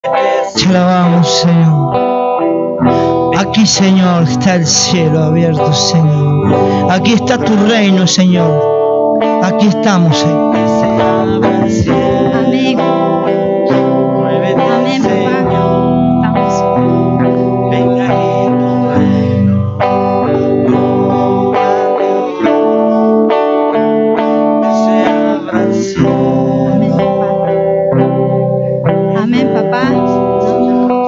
Te alabamos, Señor. Aquí, Señor, está el cielo abierto, Señor. Aquí está tu reino, Señor. Aquí estamos, Señor. Amén. Amén, papá. Estamos. Amén, papá.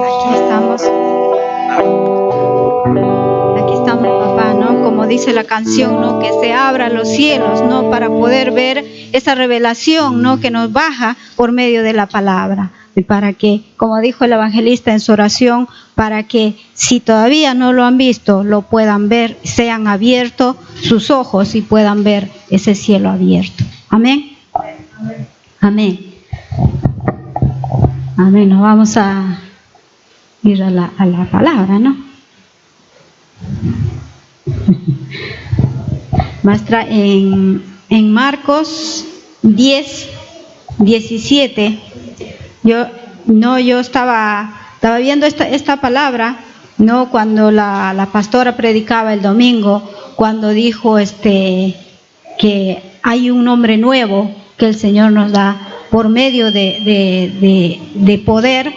Aquí estamos. Aquí estamos, papá, ¿no? Como dice la canción, ¿no? Que se abran los cielos, ¿no? Para poder ver esa revelación, ¿no? Que nos baja por medio de la palabra. Y para que, como dijo el evangelista en su oración, para que si todavía no lo han visto, lo puedan ver, sean abiertos sus ojos y puedan ver ese cielo abierto. Amén. Amén. Amén. Nos vamos a ir a la palabra, ¿no? Maestra, en Marcos 10, 17, yo estaba viendo esta palabra, ¿no? Cuando la pastora predicaba el domingo, cuando dijo que hay un nombre nuevo que el Señor nos da por medio de poder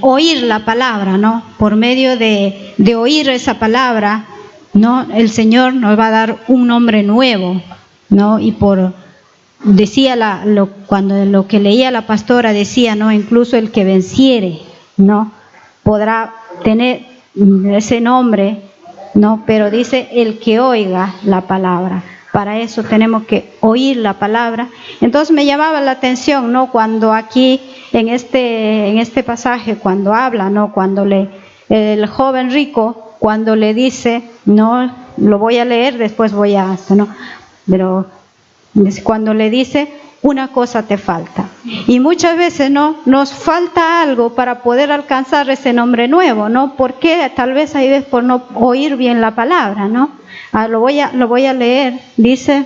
oír la palabra, ¿no? Por medio de oír esa palabra, ¿no? El Señor nos va a dar un nombre nuevo, ¿no? Y decía cuando lo que leía la pastora decía, ¿no? Incluso el que venciere, ¿no? Podrá tener ese nombre, ¿no? Pero dice el que oiga la palabra. Para eso tenemos que oír la palabra. Entonces me llamaba la atención, ¿no? Cuando aquí en este pasaje, cuando habla, ¿no? Cuando el joven rico, cuando le dice, no, lo voy a leer, después voy a, ¿no? Pero cuando le dice, una cosa te falta. Y muchas veces, ¿no? Nos falta algo para poder alcanzar ese nombre nuevo, ¿no? Porque tal vez hay veces por no oír bien la palabra, ¿no? Lo voy a leer, dice,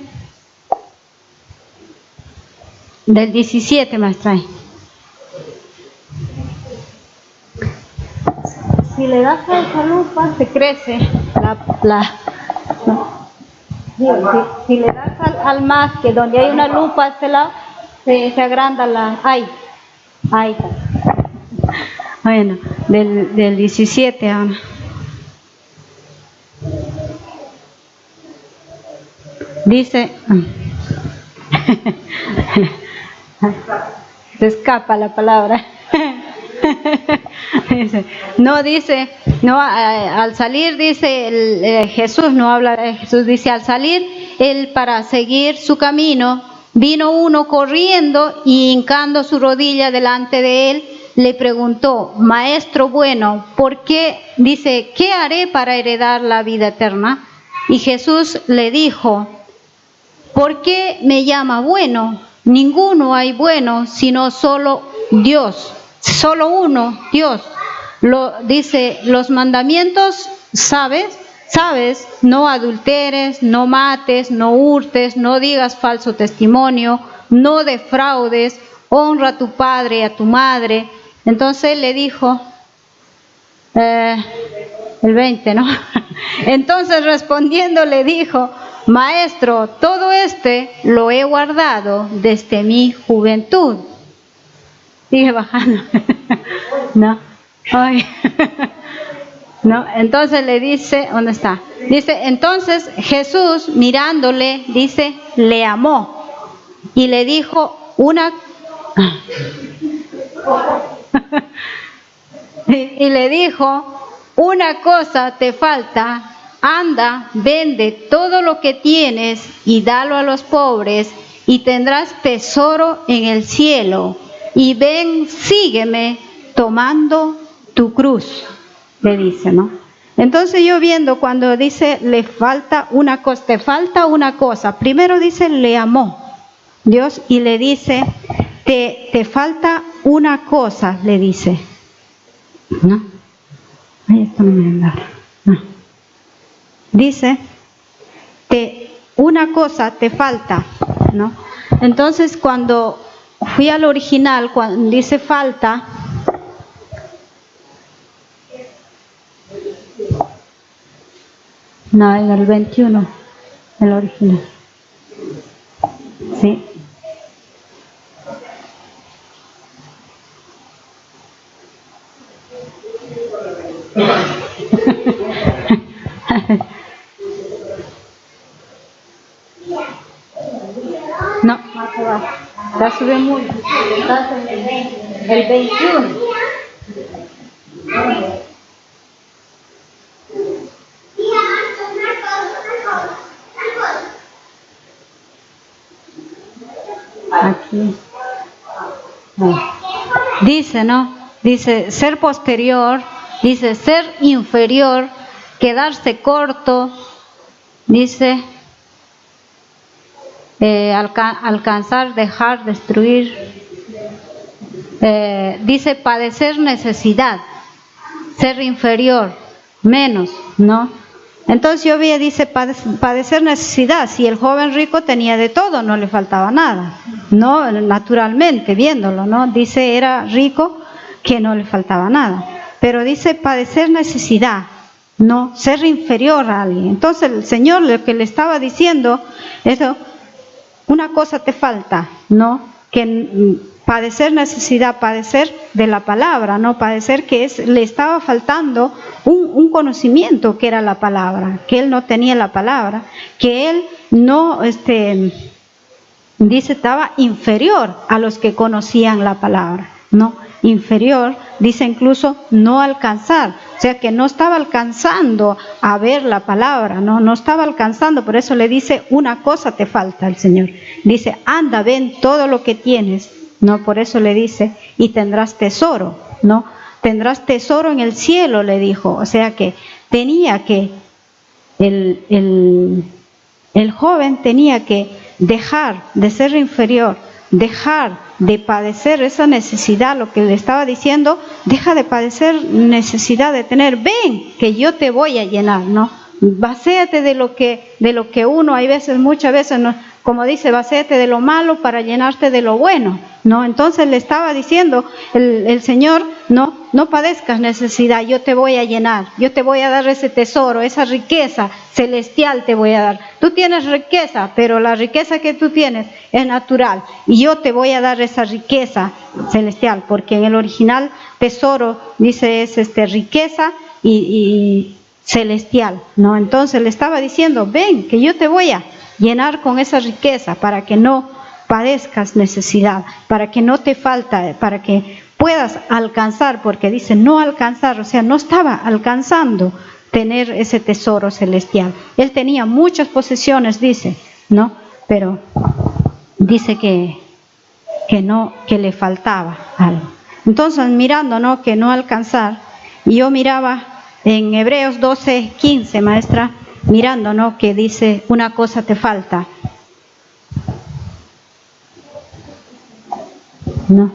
del 17, maestra. Si le das a esa lupa, se crece ¿no? Si le das al más, que donde hay una lupa a este lado, se agranda ahí está. Bueno, del 17 ahora. Dice, se escapa la palabra. No, al salir, dice Jesús, no habla de Jesús, dice, al salir él para seguir su camino, vino uno corriendo y hincando su rodilla delante de él, le preguntó, maestro bueno, ¿por qué? Dice, ¿qué haré para heredar la vida eterna? Y Jesús le dijo, ¿por qué me llama bueno? Ninguno hay bueno, sino solo Dios. Solo uno, Dios. Dice, los mandamientos, ¿sabes? No adulteres, no mates, no hurtes, no digas falso testimonio, no defraudes, honra a tu padre y a tu madre. Entonces le dijo, el 20, ¿no? Entonces respondiendo le dijo, maestro, todo lo he guardado desde mi juventud. Sigue bajando. No. Ay. No. Entonces le dice, ¿dónde está? Dice, entonces Jesús mirándole, dice, le amó. Y le dijo y le dijo, una cosa te falta. Anda, vende todo lo que tienes y dalo a los pobres y tendrás tesoro en el cielo. Y ven, sígueme tomando tu cruz, le dice, ¿no? Entonces yo viendo cuando dice, le falta una cosa, te falta una cosa. Primero dice, le amó Dios y le dice, te falta una cosa, le dice. ¿No? Ahí está, no me da. No. Dice, una cosa te falta, ¿no? Entonces cuando fui al original, cuando dice falta, No, en el 21, el original. Sí. No, más abajo. Ya sube mucho. Estás en el 21. Aquí. Dice, ¿no? Dice ser posterior, dice ser inferior, quedarse corto, dice alcanzar, dejar, destruir, dice padecer necesidad, ser inferior, menos, ¿no? Entonces yo vi, dice padecer necesidad. Si el joven rico tenía de todo, no le faltaba nada, no, naturalmente viéndolo, ¿no? Dice era rico que no le faltaba nada, pero dice padecer necesidad, no, ser inferior a alguien. Entonces el Señor lo que le estaba diciendo, eso, una cosa te falta, ¿no? Que padecer necesidad, padecer de la palabra, ¿no? Padecer que le estaba faltando un conocimiento que era la palabra, que él no tenía la palabra, que él no, dice, estaba inferior a los que conocían la palabra, ¿no? Inferior, dice incluso no alcanzar, o sea que no estaba alcanzando a ver la palabra, no estaba alcanzando, por eso le dice una cosa te falta el Señor, dice anda, ven todo lo que tienes, no, por eso le dice y tendrás tesoro, no, tendrás tesoro en el cielo, le dijo, o sea que tenía que, el joven tenía que dejar de ser inferior, dejar de padecer esa necesidad, lo que le estaba diciendo, deja de padecer necesidad de tener, ven que yo te voy a llenar, ¿no? Vacéate de lo que uno, hay veces, muchas veces, ¿no? Como dice, vacéate de lo malo para llenarte de lo bueno, ¿no? Entonces le estaba diciendo el Señor, no padezcas necesidad, yo te voy a llenar, yo te voy a dar ese tesoro, esa riqueza celestial te voy a dar. Tú tienes riqueza, pero la riqueza que tú tienes es natural y yo te voy a dar esa riqueza celestial, porque en el original tesoro dice es riqueza y celestial, ¿no? Entonces le estaba diciendo, ven que yo te voy a llenar con esa riqueza para que no padezcas necesidad, para que no te falta, para que puedas alcanzar, porque dice no alcanzar, o sea, no estaba alcanzando tener ese tesoro celestial. Él tenía muchas posesiones, dice, ¿no? Pero dice que no, que le faltaba algo. Entonces, mirando, ¿no? Que no alcanzar, y yo miraba en Hebreos 12:15, maestra, mirando, ¿no? Que dice, una cosa te falta. ¿No?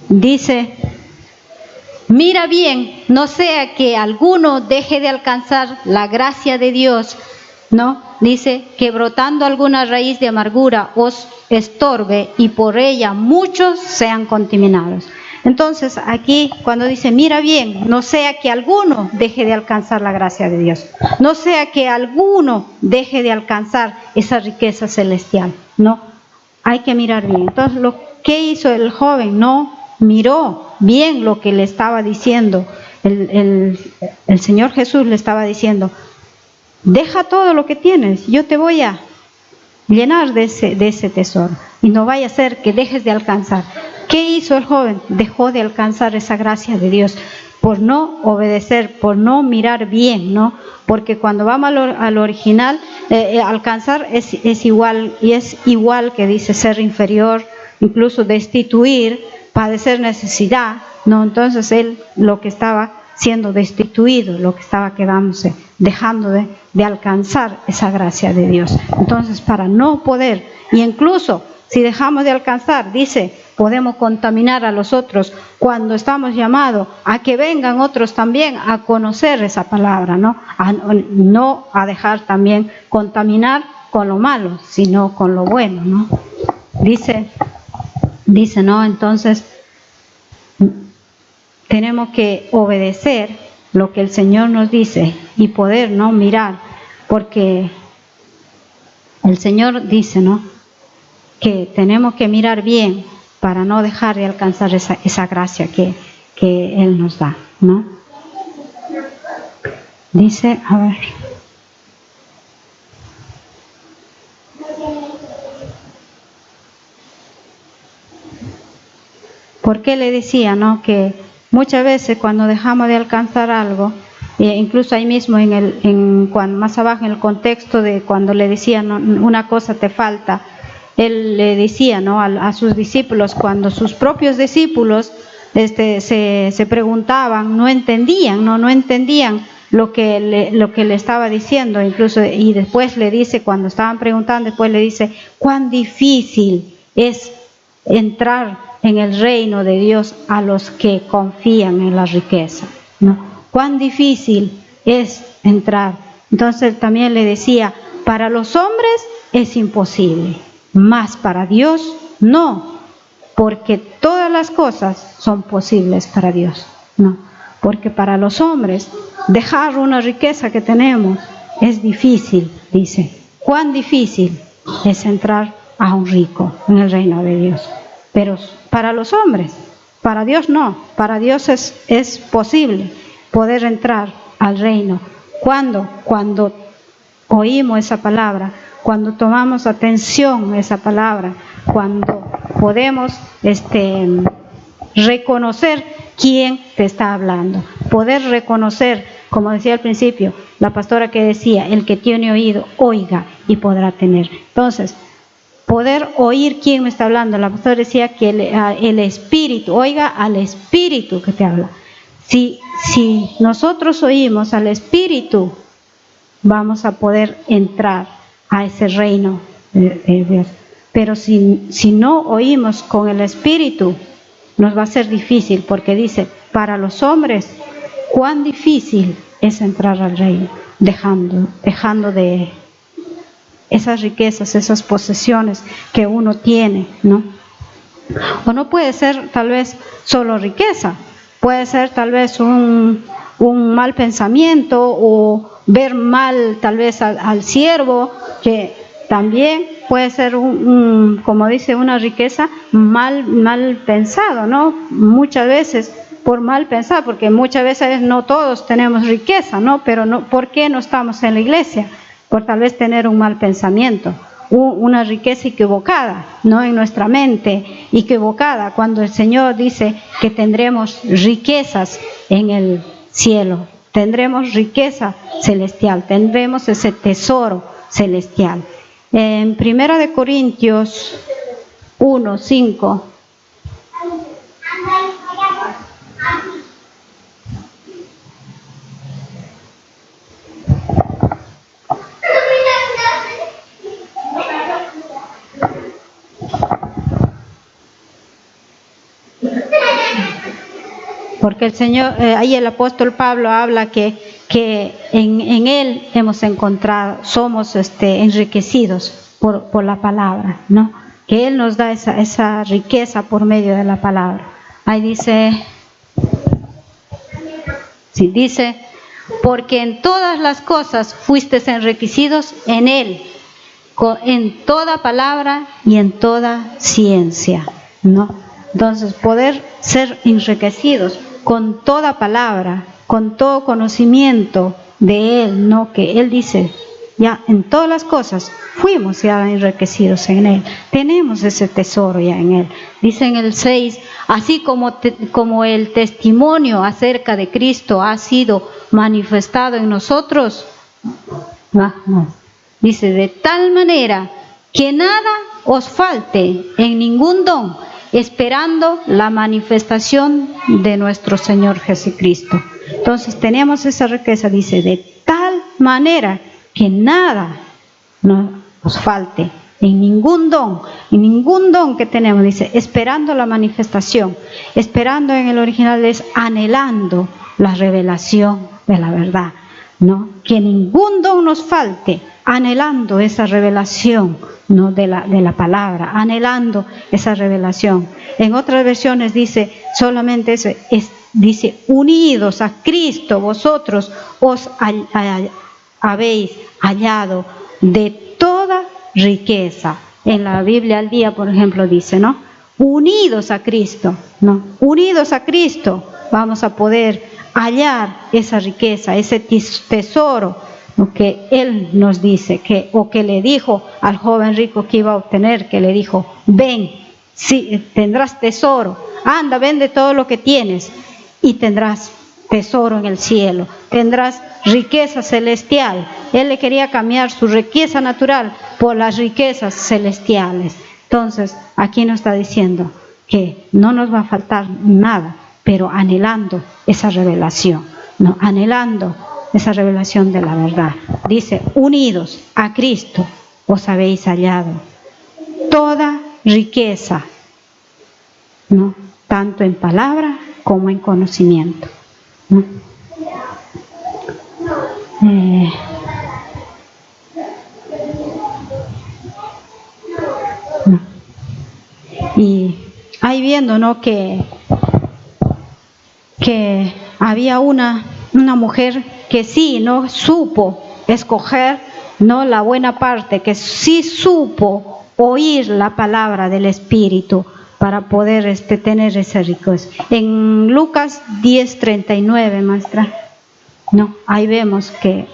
Dice, mira bien, no sea que alguno deje de alcanzar la gracia de Dios, ¿no? Dice, que brotando alguna raíz de amargura os estorbe y por ella muchos sean contaminados. Entonces aquí cuando dice mira bien, no sea que alguno deje de alcanzar la gracia de Dios, no sea que alguno deje de alcanzar esa riqueza celestial, no, hay que mirar bien. Entonces ¿qué hizo el joven? No miró bien lo que le estaba diciendo el Señor Jesús, le estaba diciendo, deja todo lo que tienes, yo te voy a llenar de ese tesoro y no vaya a ser que dejes de alcanzar. ¿Qué hizo el joven? Dejó de alcanzar esa gracia de Dios por no obedecer, por no mirar bien, ¿no? Porque cuando vamos al original, alcanzar es igual, y es igual que dice ser inferior, incluso destituir, padecer necesidad, ¿no? Entonces él lo que estaba siendo destituido, lo que estaba quedándose, dejando de alcanzar esa gracia de Dios. Entonces para no poder, y incluso si dejamos de alcanzar, dice, podemos contaminar a los otros cuando estamos llamados a que vengan otros también a conocer esa palabra, ¿no? No a dejar también contaminar con lo malo, sino con lo bueno, ¿no? Dice, ¿no? Entonces, tenemos que obedecer lo que el Señor nos dice y poder, ¿no?, mirar, porque el Señor dice, ¿no?, que tenemos que mirar bien para no dejar de alcanzar esa gracia que Él nos da, ¿no? Dice, a ver. ¿Por qué le decía, no?, que muchas veces cuando dejamos de alcanzar algo, incluso ahí mismo cuando más abajo en el contexto de cuando le decía, no, una cosa te falta, él le decía, ¿no?, a sus discípulos, cuando sus propios discípulos se preguntaban, no entendían lo que le estaba diciendo, incluso, y después le dice, cuando estaban preguntando, después le dice, cuán difícil es entrar en el reino de Dios a los que confían en la riqueza, ¿no? Cuán difícil es entrar. Entonces también le decía, para los hombres es imposible, mas para Dios no, porque todas las cosas son posibles para Dios, ¿no? Porque para los hombres dejar una riqueza que tenemos es difícil, dice. Cuán difícil es entrar a un rico en el reino de Dios. Pero para los hombres, para Dios no, para Dios es posible poder entrar al reino. Cuando oímos esa palabra, cuando tomamos atención a esa palabra, cuando podemos reconocer quién te está hablando, poder reconocer, como decía al principio, la pastora que decía, el que tiene oído, oiga y podrá tener. Entonces, poder oír quién me está hablando. La pastora decía que el Espíritu, oiga al Espíritu que te habla. Si nosotros oímos al Espíritu, vamos a poder entrar a ese reino de Dios. Pero si no oímos con el Espíritu, nos va a ser difícil, porque dice, para los hombres, cuán difícil es entrar al reino, dejando de esas riquezas, esas posesiones que uno tiene, ¿no? O no puede ser tal vez solo riqueza, puede ser tal vez un mal pensamiento o ver mal tal vez al siervo, que también puede ser como dice, una riqueza mal pensado, ¿no? Muchas veces por mal pensar, porque muchas veces no todos tenemos riqueza, ¿no? Pero no, ¿por qué no estamos en la iglesia? Por tal vez tener un mal pensamiento, una riqueza equivocada, ¿no?, en nuestra mente, equivocada, cuando el Señor dice que tendremos riquezas en el cielo, tendremos riqueza celestial, tendremos ese tesoro celestial. En 1 Corintios 1:5, porque el Señor, ahí el apóstol Pablo habla que en Él hemos encontrado, somos enriquecidos por la palabra, ¿no? Que Él nos da esa riqueza por medio de la palabra. Ahí dice, porque en todas las cosas fuisteis enriquecidos en Él, en toda palabra y en toda ciencia, ¿no? Entonces, poder ser enriquecidos con toda palabra, con todo conocimiento de Él, ¿no? Que Él dice, ya en todas las cosas fuimos ya enriquecidos en Él, tenemos ese tesoro ya en Él. Dice en el 6, así como el testimonio acerca de Cristo ha sido manifestado en nosotros, dice, de tal manera que nada os falte en ningún don, esperando la manifestación de nuestro Señor Jesucristo. Entonces tenemos esa riqueza, dice, de tal manera que nada nos falte en ningún don que tenemos, dice, esperando la manifestación. Esperando en el original es anhelando la revelación de la verdad, ¿no? Que ningún don nos falte anhelando esa revelación, ¿no? de la palabra, anhelando esa revelación. En otras versiones dice solamente eso, dice, unidos a Cristo, vosotros os habéis hallado de toda riqueza. En la Biblia al día, por ejemplo, dice, ¿no? Unidos a Cristo, ¿no? Unidos a Cristo vamos a poder hallar esa riqueza, ese tesoro, lo que Él nos dice, que le dijo al joven rico que iba a obtener, que le dijo, ven, sí, tendrás tesoro, anda, vende todo lo que tienes y tendrás tesoro en el cielo, tendrás riqueza celestial. Él le quería cambiar su riqueza natural por las riquezas celestiales. Entonces, aquí nos está diciendo que no nos va a faltar nada, pero anhelando esa revelación, ¿no? Anhelando esa revelación de la verdad. Dice, unidos a Cristo os habéis hallado toda riqueza, ¿no? Tanto en palabra como en conocimiento, ¿no? Y ahí viendo, ¿no? que había una mujer que sí, no supo escoger, no la buena parte, que sí supo oír la palabra del Espíritu para poder tener ese riqueza. En Lucas 10:39, maestra, no, ahí vemos que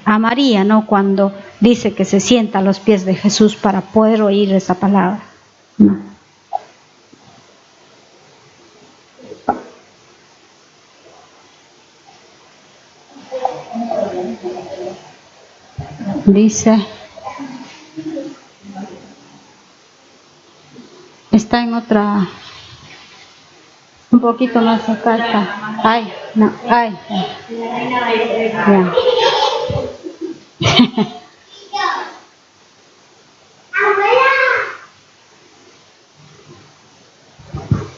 a María, ¿no? Cuando dice que se sienta a los pies de Jesús para poder oír esa palabra, ¿no? Dice, está en otra, un poquito más acá está. Ay, no, ay. Ya.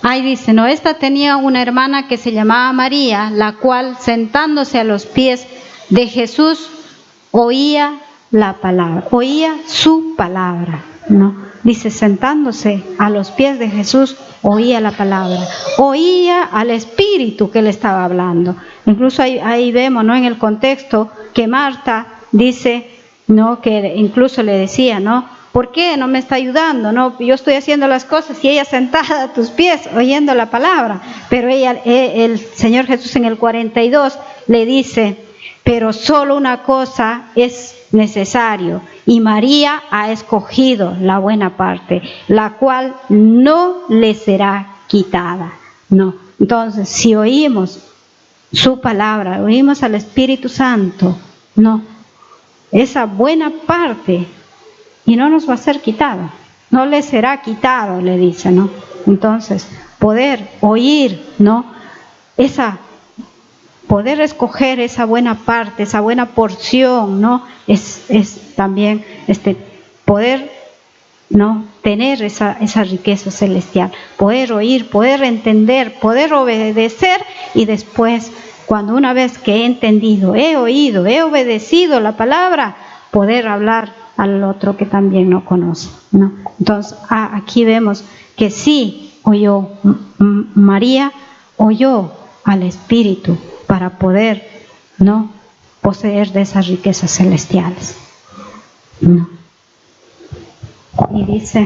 Ahí dice, no, esta tenía una hermana que se llamaba María, la cual sentándose a los pies de Jesús oía la palabra, oía su palabra, ¿no? Dice, sentándose a los pies de Jesús, oía la palabra, oía al Espíritu que le estaba hablando. Incluso ahí vemos, ¿no? En el contexto que Marta dice, ¿no? Que incluso le decía, ¿no? ¿Por qué no me está ayudando? No, yo estoy haciendo las cosas y ella sentada a tus pies oyendo la palabra. Pero el Señor Jesús en el 42 le dice, pero solo una cosa es necesario, y María ha escogido la buena parte, la cual no le será quitada. No. Entonces, si oímos su palabra, oímos al Espíritu Santo, no, esa buena parte, y no nos va a ser quitada, no le será quitado, le dice, ¿no? Entonces, poder oír, ¿no? Poder escoger esa buena parte, esa buena porción, ¿no? Es también poder, ¿no? Tener esa riqueza celestial, poder oír, poder entender, poder obedecer, y después, cuando una vez que he entendido, he oído, he obedecido la palabra, poder hablar al otro que también no conoce, ¿no? Entonces, aquí vemos que sí oyó, María oyó al Espíritu para poder, ¿no? Poseer de esas riquezas celestiales, ¿no? Y dice,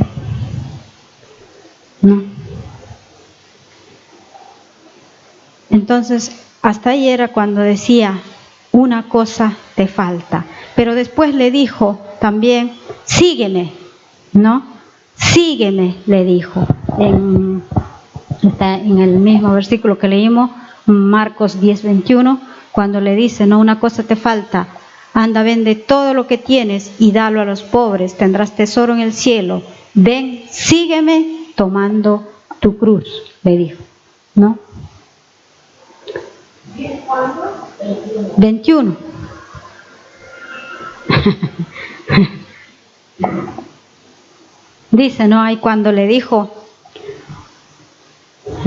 ¿no? Entonces, hasta ahí era cuando decía, una cosa te falta. Pero después le dijo también, sígueme, ¿no? Sígueme, le dijo. Está en el mismo versículo que leímos, Marcos 10:21, cuando le dice, no, una cosa te falta, anda, vende todo lo que tienes y dalo a los pobres, tendrás tesoro en el cielo. Ven, sígueme tomando tu cruz, le dijo, ¿no? 21. Dice, ¿no? Ahí cuando le dijo,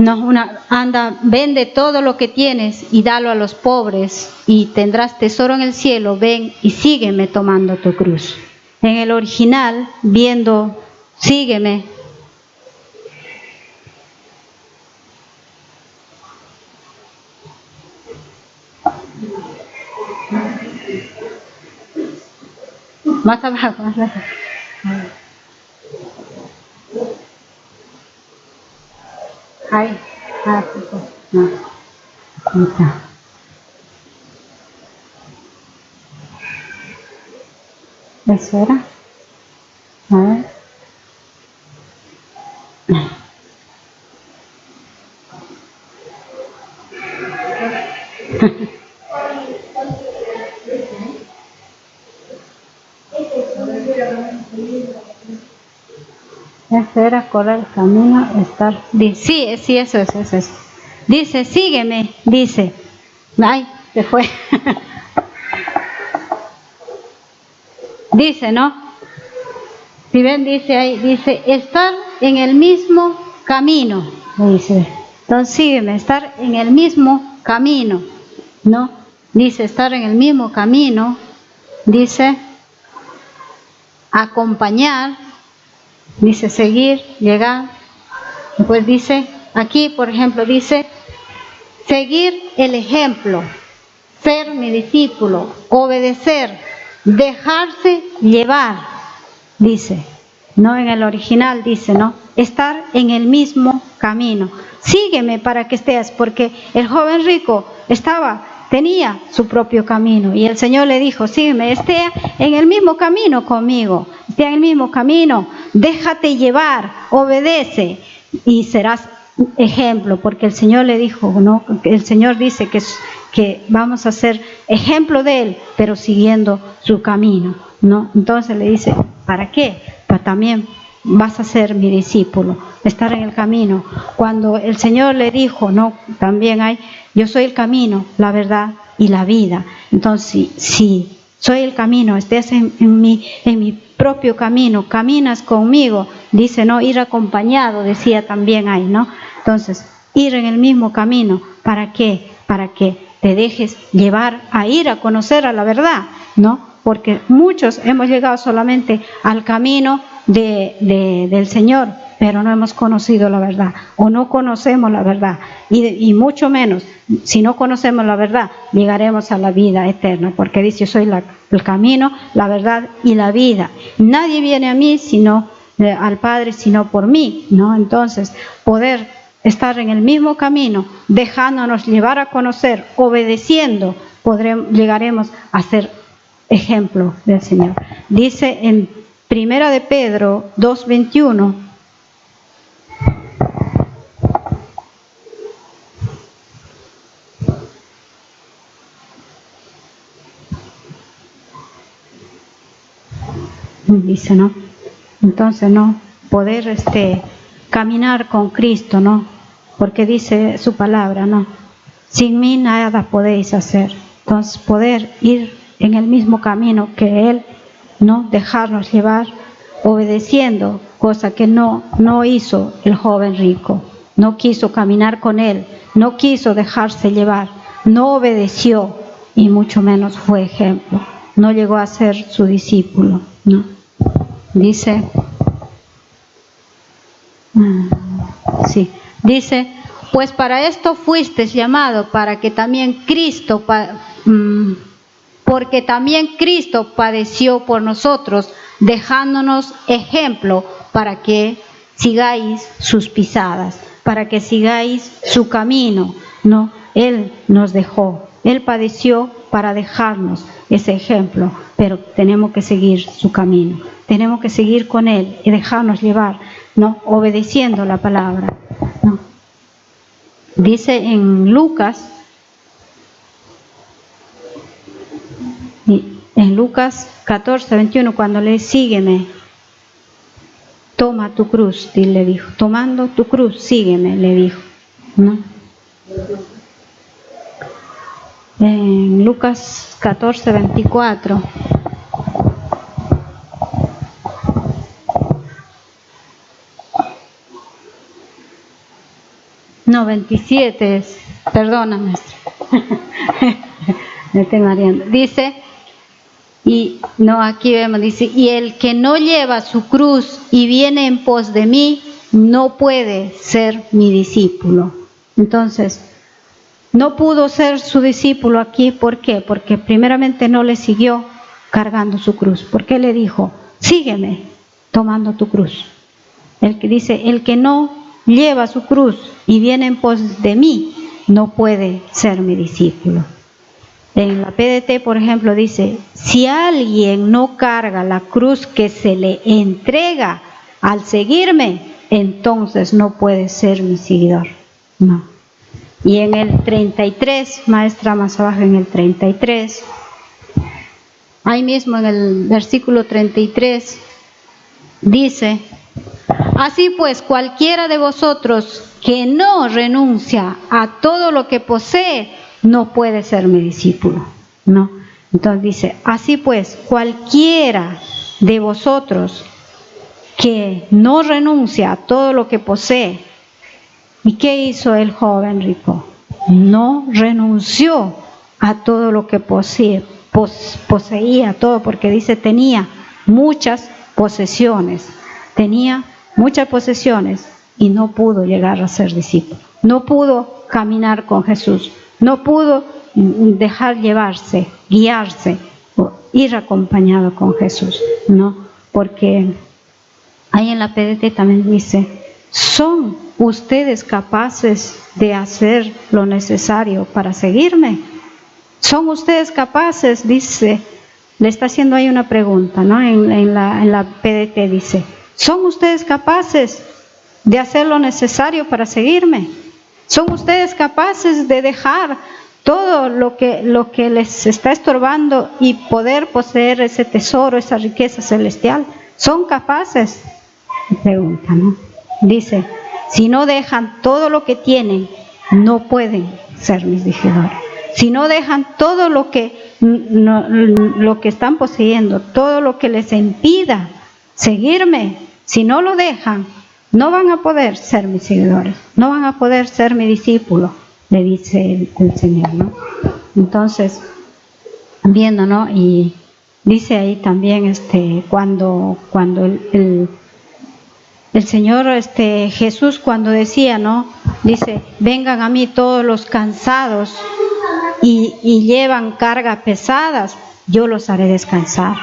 No, anda, vende todo lo que tienes y dalo a los pobres y tendrás tesoro en el cielo. Ven y sígueme tomando tu cruz. En el original, viendo, sígueme. Más abajo, más abajo. Ahí, no. Ahí está. ¿Eso era? A ver. Eso era correr el camino, estar. Sí, eso es. Dice, sígueme, dice. Ay, se fue. Dice, ¿no? Si ven, dice ahí, dice, estar en el mismo camino, dice. Entonces sígueme, estar en el mismo camino, ¿no? Dice, estar en el mismo camino, dice, acompañar, dice, seguir, llegar. Pues dice, aquí por ejemplo, dice, seguir el ejemplo, ser mi discípulo, obedecer, dejarse llevar, dice, no en el original dice, ¿no? Estar en el mismo camino. Sígueme para que estés, porque el joven rico tenía su propio camino y el Señor le dijo, sígueme, esté en el mismo camino conmigo, esté en el mismo camino, déjate llevar, obedece y serás ejemplo, porque el Señor le dijo, ¿no? El Señor dice que vamos a ser ejemplo de Él, pero siguiendo su camino, ¿no? Entonces le dice, ¿para qué? Para también vas a ser mi discípulo, estar en el camino. Cuando el Señor le dijo, no, también hay, yo soy el camino, la verdad y la vida. Entonces, si soy el camino, estés en mi propio camino, caminas conmigo, dice, no, ir acompañado, decía también ahí, ¿no? Entonces, ir en el mismo camino, ¿para qué? Para que te dejes llevar a ir a conocer a la verdad, ¿no? Porque muchos hemos llegado solamente al camino del Señor, pero no hemos conocido la verdad, o no conocemos la verdad, y mucho menos, si no conocemos la verdad, llegaremos a la vida eterna, porque dice, yo soy el camino, la verdad y la vida. Nadie viene a mí, al Padre, sino por mí, ¿no? Entonces, poder estar en el mismo camino, dejándonos llevar a conocer, obedeciendo, llegaremos a ser ejemplo del Señor. Dice en Primera de Pedro 2:21, dice, ¿no? Entonces, ¿no? Poder caminar con Cristo, ¿no? Porque dice su palabra, ¿no? Sin mí nada podéis hacer. Entonces, poder ir en el mismo camino que Él, ¿no? Dejarnos llevar, obedeciendo, cosa que no hizo el joven rico. No quiso caminar con Él, no quiso dejarse llevar, no obedeció y mucho menos fue ejemplo. No llegó a ser su discípulo, ¿no? Dice, dice, pues para esto fuisteis llamado, para que también Cristo, porque también Cristo padeció por nosotros, dejándonos ejemplo para que sigáis sus pisadas, para que sigáis su camino, ¿no? Él nos dejó, Él padeció para dejarnos ese ejemplo, pero tenemos que seguir su camino, tenemos que seguir con Él y dejarnos llevar, ¿no? Obedeciendo la palabra, ¿no? Dice en Lucas 14:21, cuando le sígueme, toma tu cruz, le dijo, tomando tu cruz, sígueme, le dijo, ¿no? En Lucas 14:24. No, 27 es. Perdóname. Me estoy mareando. Dice, y no, aquí vemos, dice, y el que no lleva su cruz y viene en pos de mí, no puede ser mi discípulo. Entonces, no pudo ser su discípulo aquí. ¿Por qué? Porque primeramente no le siguió cargando su cruz. Porque le dijo, sígueme tomando tu cruz. El que dice, el que no lleva su cruz y viene en pos de mí, no puede ser mi discípulo. En la PDT, por ejemplo, dice, si alguien no carga la cruz que se le entrega al seguirme, entonces no puede ser mi seguidor. No. Y en el 33, maestra, más abajo en el 33, ahí mismo en el versículo 33, dice, así pues, cualquiera de vosotros que no renuncia a todo lo que posee, no puede ser mi discípulo. No. Entonces dice, así pues, cualquiera de vosotros que no renuncia a todo lo que posee. ¿Y qué hizo el joven rico? No renunció a todo lo que poseía, todo, porque dice, tenía muchas posesiones. Tenía muchas posesiones y no pudo llegar a ser discípulo. No pudo caminar con Jesús. No pudo dejar llevarse, guiarse, o ir acompañado con Jesús, ¿no? Porque ahí en la PDT también dice, ¿son ustedes capaces de hacer lo necesario para seguirme? ¿Son ustedes capaces? Dice, le está haciendo ahí una pregunta, ¿no? En la PDT dice, ¿son ustedes capaces de hacer lo necesario para seguirme? ¿Son ustedes capaces de dejar todo lo que les está estorbando y poder poseer ese tesoro, esa riqueza celestial? ¿Son capaces? Pregunta, ¿no? Dice, si no dejan todo lo que tienen, no pueden ser mis seguidores. Si no dejan todo lo que están poseyendo, todo lo que les impida seguirme, si no lo dejan, no van a poder ser mis seguidores, no van a poder ser mi discípulo, le dice el Señor, ¿no? Entonces, viendo, ¿no? Y dice ahí también, cuando el Señor, Jesús, cuando decía, ¿no? Dice, vengan a mí todos los cansados y llevan cargas pesadas, yo los haré descansar,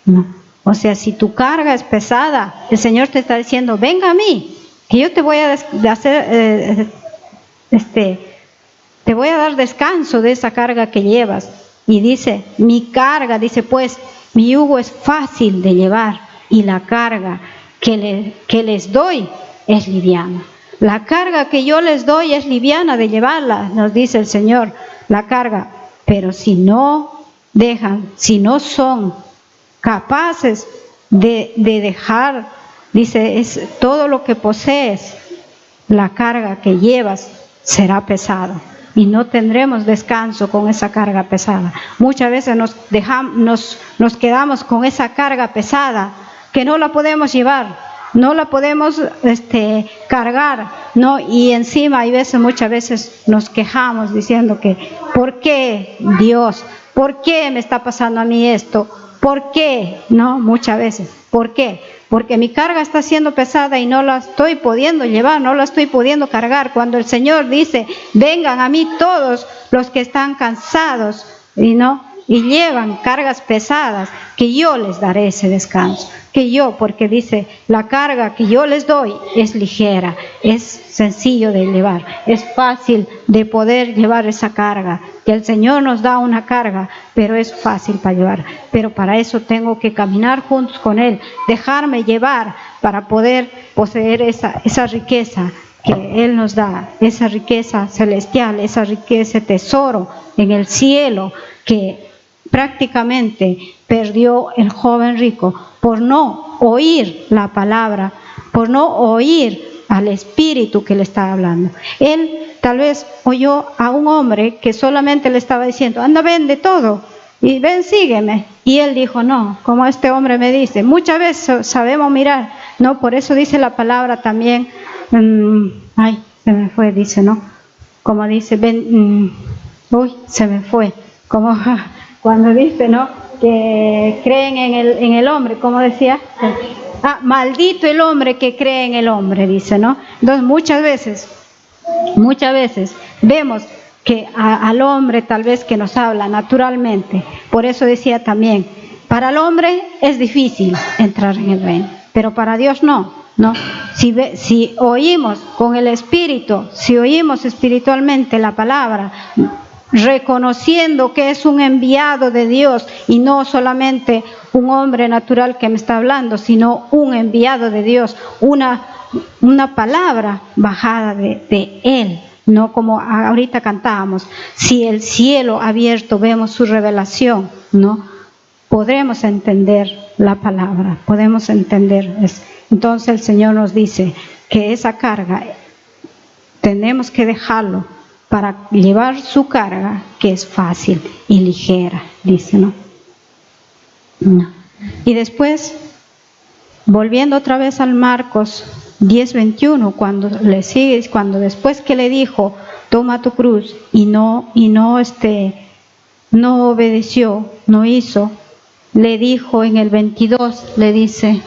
¿no? O sea, si tu carga es pesada, el Señor te está diciendo, venga a mí, que yo te voy a te voy a dar descanso de esa carga que llevas. Y dice, mi carga, dice, pues, mi yugo es fácil de llevar y la carga que les doy es liviana. La carga que yo les doy es liviana de llevarla, nos dice el Señor, la carga. Pero si no dejan, si no son capaces de dejar, dice, es todo lo que posees, la carga que llevas será pesada y no tendremos descanso con esa carga pesada. Muchas veces nos quedamos con esa carga pesada que no la podemos llevar, no la podemos cargar, ¿no? Y encima hay veces, muchas veces nos quejamos diciendo que ¿por qué Dios? ¿Por qué me está pasando a mí esto? ¿Por qué? No, muchas veces. ¿Por qué? Porque mi carga está siendo pesada y no la estoy pudiendo llevar, no la estoy pudiendo cargar. Cuando el Señor dice, vengan a mí todos los que están cansados y llevan cargas pesadas, que yo les daré ese descanso. Porque dice, la carga que yo les doy es ligera, es sencillo de llevar, es fácil de poder llevar esa carga. Que el Señor nos da una carga, pero es fácil para llevar. Pero para eso tengo que caminar juntos con Él, dejarme llevar para poder poseer esa riqueza que Él nos da, esa riqueza celestial, esa riqueza, tesoro en el cielo que prácticamente perdió el joven rico por no oír la palabra, por no oír al Espíritu que le estaba hablando. Él tal vez oyó a un hombre que solamente le estaba diciendo, anda, vende todo y ven, sígueme. Y él dijo, no, como este hombre me dice. Muchas veces sabemos mirar, no, por eso dice la palabra también, se me fue, dice, ¿no? Como dice, se me fue. Como cuando dice, ¿no? Que creen en el hombre, como decía. Maldito el hombre que cree en el hombre, dice, ¿no? Entonces muchas veces vemos que al hombre tal vez que nos habla naturalmente. Por eso decía también, para el hombre es difícil entrar en el reino, pero para Dios no. Si oímos con el Espíritu, si oímos espiritualmente la palabra, reconociendo que es un enviado de Dios y no solamente un hombre natural que me está hablando, sino un enviado de Dios, una palabra bajada de Él, no como ahorita cantábamos, si el cielo abierto vemos su revelación, ¿no? Podremos entender la palabra, podemos entender. Entonces el Señor nos dice que esa carga tenemos que dejarlo para llevar su carga, que es fácil y ligera, dice, ¿no? Y después, volviendo otra vez al Marcos 10:21, cuando después que le dijo, toma tu cruz, y no obedeció, no hizo, le dijo en el 22, le dice,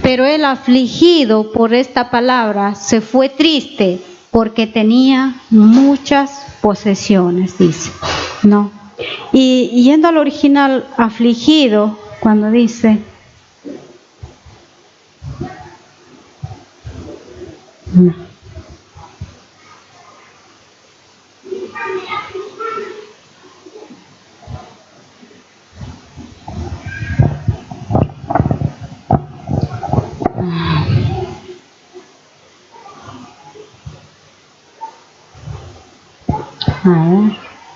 pero él, afligido por esta palabra, se fue triste porque tenía muchas posesiones, dice, ¿no? Y yendo al original, afligido, cuando dice, no.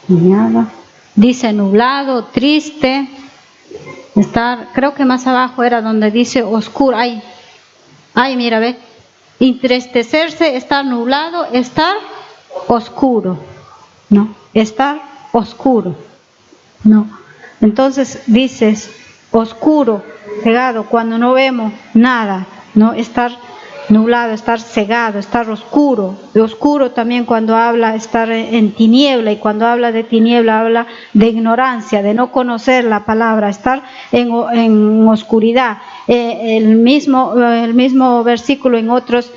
Nada. Dice nublado, triste, creo que más abajo era donde dice oscuro. Ay, mira, ve, entristecerse, estar nublado, estar oscuro, ¿no? Estar oscuro, ¿no? Entonces dices oscuro, cegado, cuando no vemos nada, ¿no? Estar nublado, estar cegado, estar oscuro. De oscuro también cuando habla estar en tiniebla, y cuando habla de tiniebla habla de ignorancia, de no conocer la palabra, estar en oscuridad. El mismo versículo en otros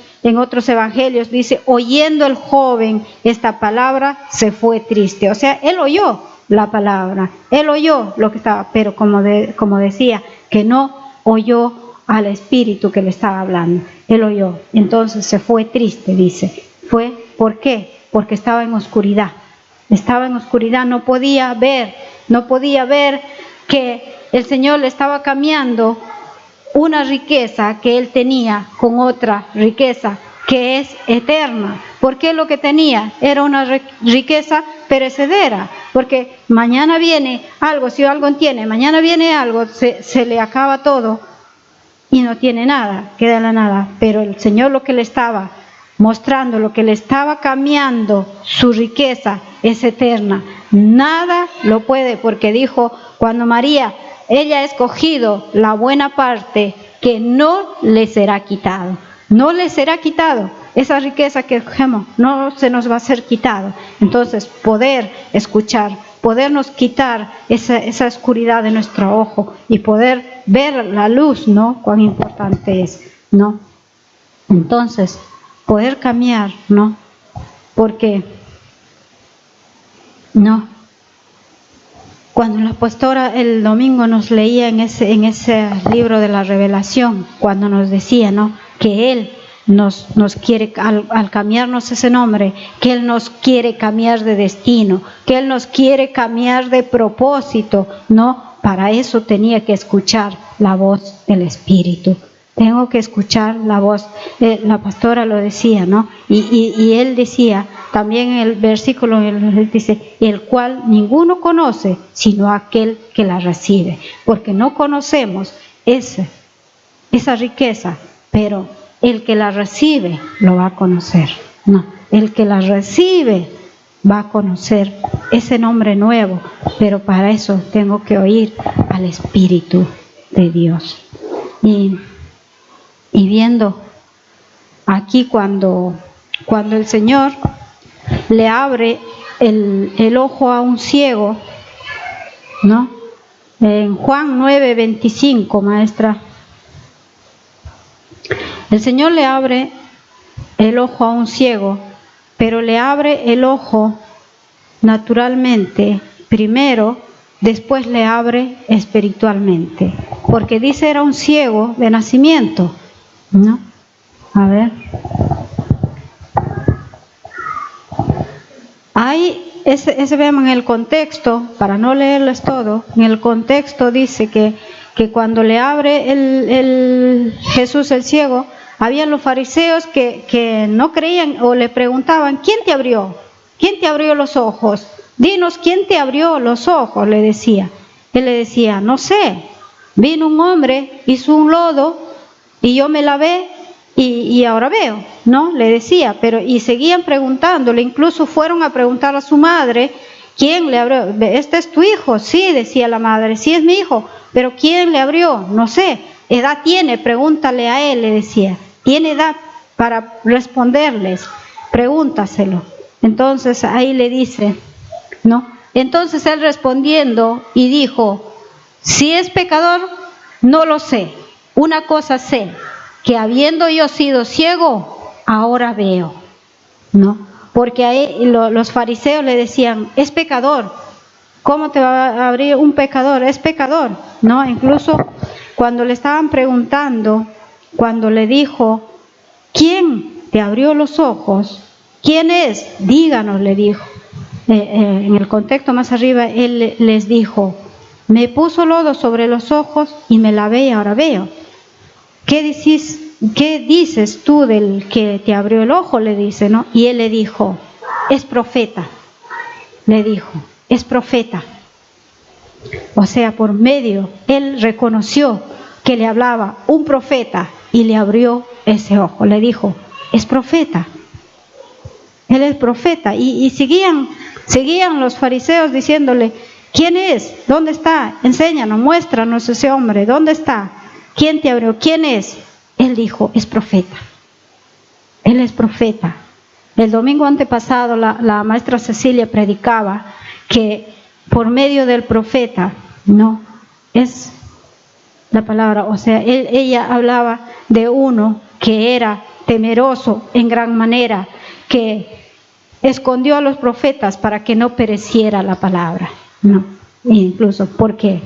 evangelios dice, oyendo el joven esta palabra se fue triste. O sea, él oyó la palabra, él oyó lo que estaba, pero como decía, que no oyó al Espíritu que le estaba hablando. Él oyó, entonces se fue triste, dice. ¿Por qué? Porque estaba en oscuridad. Estaba en oscuridad, no podía ver que el Señor le estaba cambiando una riqueza que él tenía con otra riqueza que es eterna. Porque lo que tenía era una riqueza perecedera, porque mañana viene algo, si algo tiene, mañana viene algo, se le acaba todo y no tiene nada, queda en la nada. Pero el Señor lo que le estaba mostrando, lo que le estaba cambiando, su riqueza es eterna. Nada lo puede, porque dijo, cuando María, ella ha escogido la buena parte que no le será quitado. No le será quitado. Esa riqueza que cogemos no se nos va a ser quitado. Entonces, poder escuchar, podernos quitar esa oscuridad de nuestro ojo y poder ver la luz, ¿no? Cuán importante es, ¿no? Entonces, poder cambiar, ¿no? Porque, ¿no? Cuando la pastora el domingo nos leía en ese libro de la Revelación, cuando nos decía, ¿no? Que Él nos quiere, al cambiarnos ese nombre, que Él nos quiere cambiar de destino, que Él nos quiere cambiar de propósito, ¿no? Para eso tenía que escuchar la voz del Espíritu. Tengo que escuchar la voz, la pastora lo decía, ¿no? Y él decía, también en el versículo, él dice, el cual ninguno conoce, sino aquel que la recibe. Porque no conocemos esa riqueza, pero el que la recibe lo va a conocer. No, el que la recibe va a conocer ese nombre nuevo, pero para eso tengo que oír al Espíritu de Dios. Y viendo aquí cuando el Señor le abre el ojo a un ciego, ¿no? En Juan 9:25, maestra. El Señor le abre el ojo a un ciego, pero le abre el ojo naturalmente primero, después le abre espiritualmente, porque dice era un ciego de nacimiento, ¿no? A ver. Ahí, ese vemos en el contexto, para no leerles todo, en el contexto dice que cuando le abre el Jesús el ciego, habían los fariseos que no creían o le preguntaban, ¿quién te abrió? ¿Quién te abrió los ojos? Dinos, ¿quién te abrió los ojos? Le decía. Él le decía, no sé, vino un hombre, hizo un lodo y yo me lavé y ahora veo, ¿no? Le decía, y seguían preguntándole, incluso fueron a preguntar a su madre, ¿quién le abrió? ¿Este es tu hijo? Sí, decía la madre, sí es mi hijo, pero ¿quién le abrió? No sé, edad tiene, pregúntale a él, le decía, tiene edad para responderles, pregúntaselo. Entonces ahí le dice, ¿no? Entonces él respondiendo y dijo, si es pecador, no lo sé, una cosa sé, que habiendo yo sido ciego, ahora veo, ¿no? Porque ahí los fariseos le decían, es pecador, ¿cómo te va a abrir un pecador? Es pecador, ¿no? Incluso cuando le estaban preguntando, cuando le dijo, ¿quién te abrió los ojos? ¿Quién es? Díganos, le dijo. En el contexto más arriba, él les dijo, me puso lodo sobre los ojos y me lavé y ahora veo. ¿Qué dices tú del que te abrió el ojo? Le dice, ¿no? Y él le dijo, es profeta. Le dijo, es profeta. O sea, por medio, él reconoció que le hablaba un profeta y le abrió ese ojo. Le dijo, es profeta. Él es profeta. Y seguían los fariseos diciéndole, ¿quién es? ¿Dónde está? Enséñanos, muéstranos ese hombre. ¿Dónde está? ¿Quién te abrió? ¿Quién es? Él dijo, es profeta. Él es profeta. El domingo antepasado la maestra Cecilia predicaba que por medio del profeta, ¿no? Es la palabra, o sea, ella hablaba de uno que era temeroso en gran manera, que escondió a los profetas para que no pereciera la palabra, ¿no? Incluso porque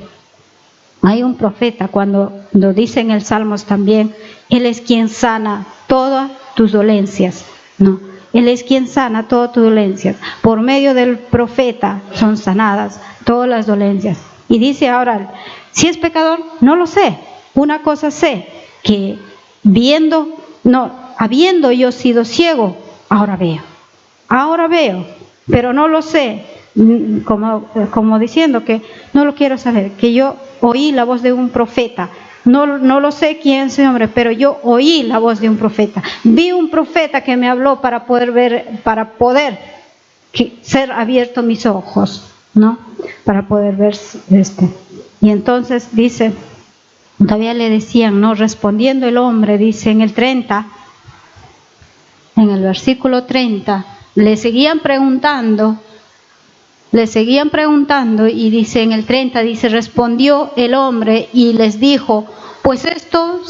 hay un profeta, cuando lo dice en el Salmos también, él es quien sana todas tus dolencias, ¿no? Él es quien sana todas tus dolencias. Por medio del profeta son sanadas todas las dolencias. Y dice ahora, si es pecador, no lo sé. Una cosa sé, que habiendo yo sido ciego, ahora veo. Ahora veo, pero no lo sé. Como diciendo que no lo quiero saber, que yo oí la voz de un profeta. No lo sé quién es ese hombre, pero yo oí la voz de un profeta. Vi un profeta que me habló para poder ver, para poder ser abiertos mis ojos, ¿no? Para poder ver esto. Y entonces dice, todavía le decían, ¿no? Respondiendo el hombre, dice en el 30, en el versículo 30, le seguían preguntando y dice en el 30, dice, respondió el hombre y les dijo, pues esto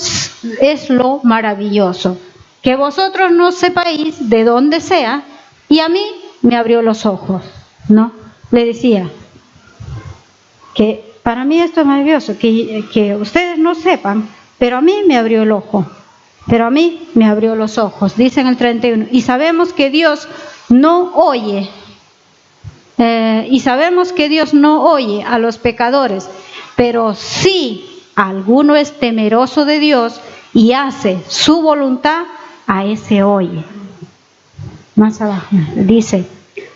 es lo maravilloso, que vosotros no sepáis de dónde sea, y a mí me abrió los ojos, ¿no? Le decía que para mí esto es maravilloso, que ustedes no sepan, pero a mí me abrió el ojo, pero a mí me abrió los ojos, dice en el 31, y sabemos que Dios no oye. Y sabemos que Dios no oye a los pecadores, pero si alguno es temeroso de Dios y hace su voluntad, a ese oye. Más abajo dice,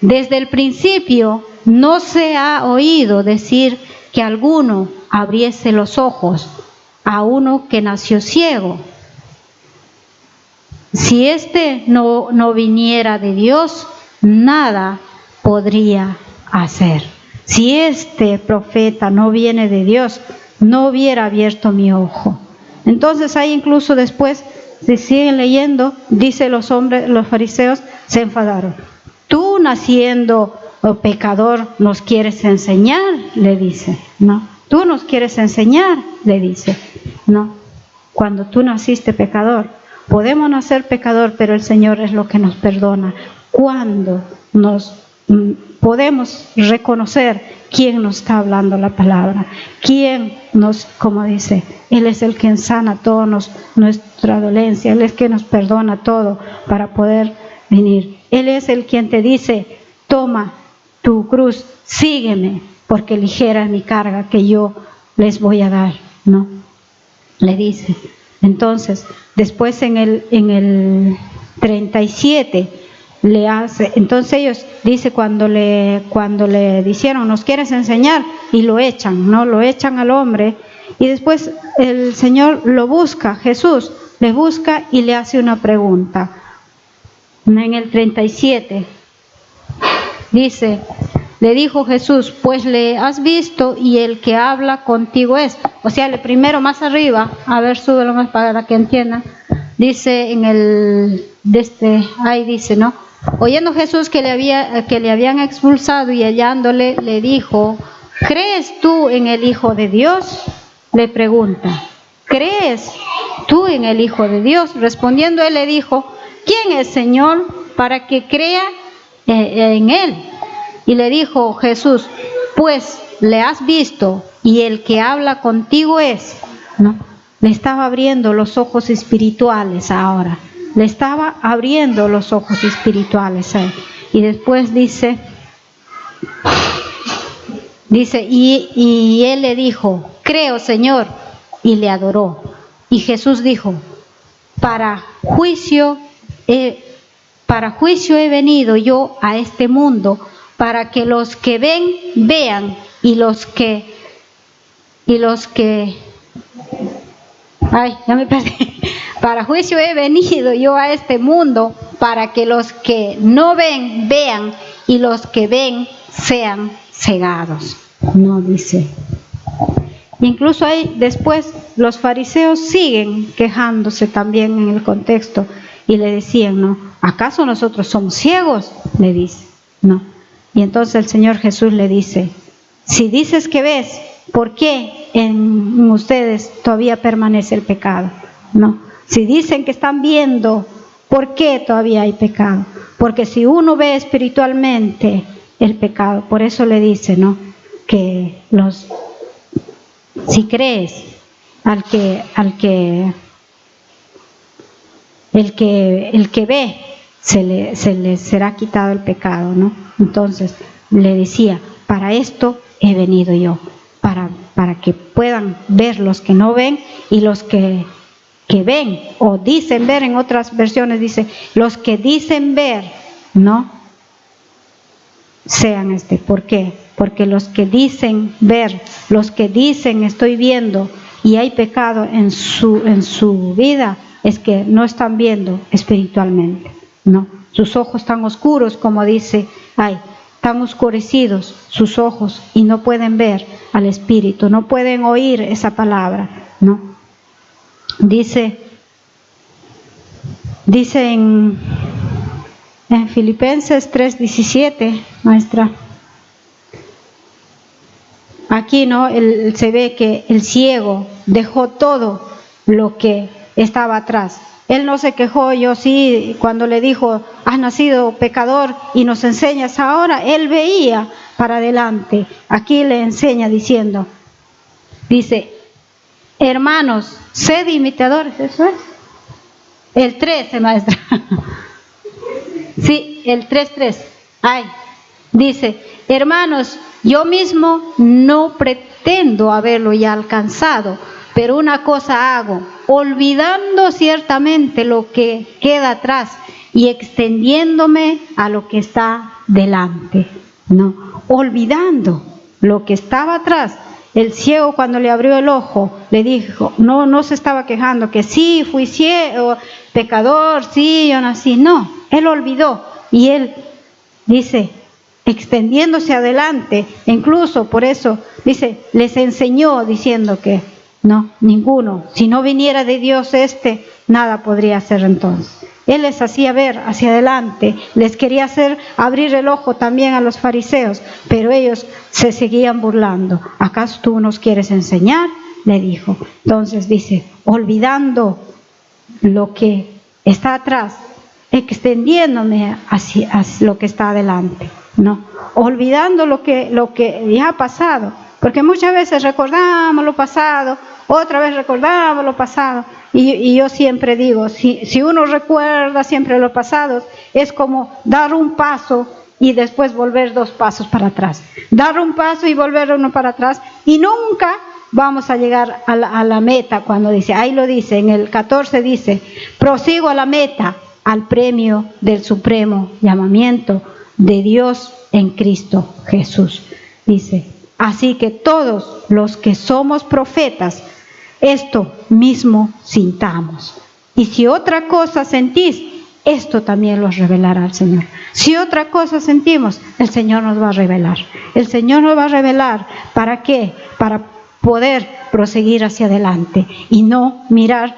desde el principio no se ha oído decir que alguno abriese los ojos a uno que nació ciego. Si éste no viniera de Dios, nada podría hacer. Si este profeta no viene de Dios, no hubiera abierto mi ojo. Entonces ahí incluso después si siguen leyendo, dice los fariseos se enfadaron. Tú, naciendo pecador, nos quieres enseñar, le dice, ¿no? Tú nos quieres enseñar, le dice, ¿no? Cuando tú naciste pecador, podemos nacer pecador, pero el Señor es lo que nos perdona. Cuando nos podemos reconocer quién nos está hablando la palabra, quién nos, como dice, Él es el que sana toda nuestra dolencia, Él es el que nos perdona todo para poder venir. Él es el quien te dice, toma tu cruz, sígueme, porque ligera es mi carga que yo les voy a dar, ¿no? Le dice. Entonces, después en el 37 le hace, entonces ellos, dice, cuando le dijeron, nos quieres enseñar, y lo echan, ¿no? Lo echan al hombre, y después el Señor lo busca, Jesús le busca y le hace una pregunta. En el 37 dice, le dijo Jesús, pues le has visto y el que habla contigo es. O sea, el primero más arriba, a ver, súbelo más para que entiendan. Dice ahí dice, ¿no? Oyendo Jesús que le habían expulsado y hallándole, le dijo, ¿crees tú en el Hijo de Dios? Le pregunta, ¿crees tú en el Hijo de Dios? Respondiendo él le dijo, ¿quién es, Señor, para que crea en él? Y le dijo Jesús, pues le has visto y el que habla contigo es, ¿no? Le estaba abriendo los ojos espirituales ahora. Le estaba abriendo los ojos espirituales a él. Y después dice, y él le dijo, creo, Señor, y le adoró. Y Jesús dijo, para juicio he venido yo a este mundo, para que los que ven, vean, y los que ya me perdí. Para juicio he venido yo a este mundo, para que los que no ven, vean, y los que ven, sean cegados. No dice. Incluso ahí después los fariseos siguen quejándose también en el contexto, y le decían, ¿no? ¿Acaso nosotros somos ciegos? Le dice, ¿no? Y entonces el Señor Jesús le dice, si dices que ves, ¿por qué en ustedes todavía permanece el pecado? No. Si dicen que están viendo, ¿por qué todavía hay pecado? Porque si uno ve espiritualmente el pecado, por eso le dice, ¿no? Que si crees el que ve, se le será quitado el pecado, ¿no? Entonces le decía, para esto he venido yo, para que puedan ver los que no ven y los que ven o dicen ver. En otras versiones dice, los que dicen ver, ¿no? Sean ¿por qué? Porque los que dicen ver, los que dicen estoy viendo y hay pecado en su vida, es que no están viendo espiritualmente, ¿no? Sus ojos están oscuros, como dice, están oscurecidos sus ojos y no pueden ver al Espíritu, no pueden oír esa palabra, ¿no? Dice en Filipenses 3:17, maestra. Aquí, ¿no? Se ve que el ciego dejó todo lo que estaba atrás. Él no se quejó, yo sí, cuando le dijo, has nacido pecador y nos enseñas ahora, él veía para adelante. Aquí le enseña diciendo, dice, hermanos, sed imitadores, ¿eso es? El 13, maestra. Sí, el 3:3. Dice, hermanos, yo mismo no pretendo haberlo ya alcanzado, pero una cosa hago, olvidando ciertamente lo que queda atrás y extendiéndome a lo que está delante, ¿no? Olvidando lo que estaba atrás. El ciego, cuando le abrió el ojo, le dijo, no se estaba quejando que sí, fui ciego, pecador, sí, yo nací. No, él olvidó y él dice, extendiéndose adelante, incluso por eso dice, les enseñó diciendo que no, ninguno, si no viniera de Dios nada podría hacer entonces. Él les hacía ver hacia adelante, les quería hacer abrir el ojo también a los fariseos, pero ellos se seguían burlando. ¿Acaso tú nos quieres enseñar?, le dijo. Entonces dice, olvidando lo que está atrás, extendiéndome hacia lo que está adelante, ¿no? Olvidando lo que ya ha pasado, porque muchas veces recordamos lo pasado, otra vez recordamos lo pasado, y yo siempre digo, si uno recuerda siempre lo pasado, es como dar un paso y después volver 2 pasos para atrás, dar un paso y volver 1 para atrás, y nunca vamos a llegar a la meta. Cuando dice, ahí lo dice, en el 14 dice, prosigo a la meta, al premio del supremo llamamiento de Dios en Cristo Jesús. Dice, así que todos los que somos profetas, esto mismo sintamos. Y si otra cosa sentís, esto también los revelará el Señor. Si otra cosa sentimos, el Señor nos va a revelar. El Señor nos va a revelar. ¿Para qué? Para poder proseguir hacia adelante y no mirar